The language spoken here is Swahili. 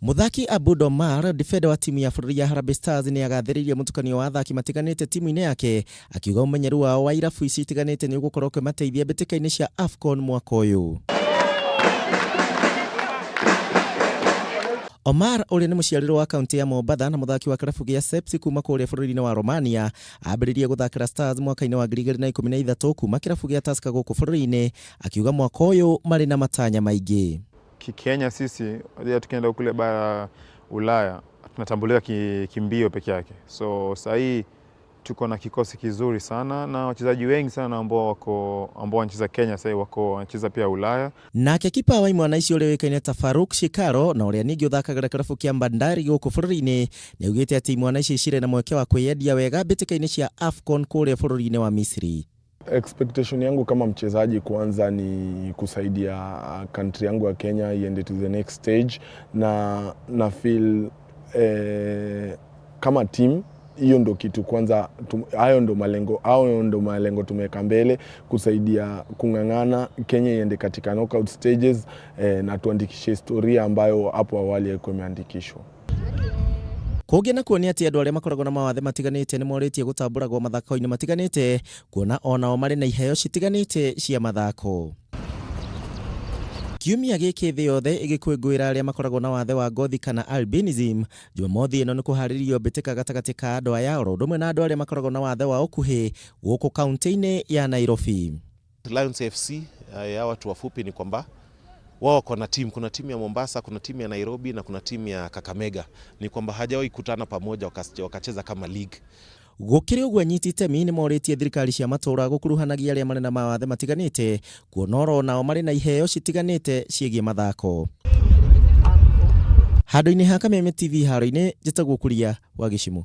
Muthaki Abud Omar, defender wa timu ya bũrũri ya Harambee Stars, ni agathĩrĩirie mũtukanio wa athaki matiganĩte timu-inĩ yake, akiuga ũmenyeru wao wa irabu ici itiganĩte nĩ ũgũkorwo ũkĩmateithia mbĩtĩka-inĩ cia AFCON mwaka ũyũ. Omar, ũrĩa nĩ mũciarĩrwo wa kaunti ya Mombatha na mũthaki wa kĩrabu gĩa Sepsi kuma kũrĩa bũrũri-inĩ wa Romania, ambĩrĩirie gũthakĩra Stars mwaka-inĩ wa 2013 kuma kĩrabu gĩa Tusker gũkũ bũrũri-inĩ, akiuga mwaka ũyũ marĩ na matanya maingĩ. Kenya sisi tukienda kule bara Ulaya tunatambulika kimbio peke yake. So sahii tuko na kikosi kizuri sana na wachezaji wengi sana ambao wanacheza Kenya sasa wako wanacheza pia Ulaya. Nake kipa wa Imwanaici ũrĩa wĩkaine ta Faruk Shikaro na ũrĩa ningĩ ũthakagira kĩrabu kĩa Bandari gũkũ bũrũri-inĩ, nĩ augĩte atĩ Imwanaici cirĩ na mweke wa kwĩyendia wega mbĩtĩka-inĩ cia AFCON kũrĩa bũrũri-inĩ wa Misri. Expectation yangu kama mchezaji kwanza ni kusaidia country yangu ya Kenya iende to the next stage, na feel kama team hiyo ndo kitu kwanza, hayo ndo malengo tumeweka mbele, kusaidia kung'ang'ana Kenya iende katika knockout stages, na tuandikishe historia ambayo hapo awali haikuwa imeandikishwa. Kũngĩ na kuonia atĩ andũ arĩa makoragwo na mawathe matiganĩte nĩ morĩtie gũtambũragwo mathako-inĩ matiganĩte, kuona onao marĩ na iheo citiganĩte cia mathako. Kiumia gĩkĩ thĩ yothe ĩgĩkũngũĩra arĩa makoragwo na wathe wa ngothi kana albinism, Jumamothi ĩno nĩ kũharĩrĩrio mbĩtĩka gatagatĩ ka andũ aya oro ũndũ ũmwe na andũ arĩa makoragwo na wathe wa ũkuhĩ gũkũ kaunti-inĩ ya Nairobi. Lions FC ya watu wafupi ni kwamba wao kuna timu ya Mombasa, kuna timu ya Nairobi na kuna timu ya Kakamega. Ni kwamba hajawahi kutana pamoja wakacheza kama league. Gũkĩrĩ ũguo anyiti itemi nĩ morĩtie thirikari cia matũũra gũkuruhanagia arĩa marĩ na mawathe matiganĩte, kuona oro nao marĩ na iheo citiganĩte ciĩgiĩ mathako. Handũ-inĩ ha Kameme TV haro-inĩ, njĩtagwo Kuria wa Gĩcimo.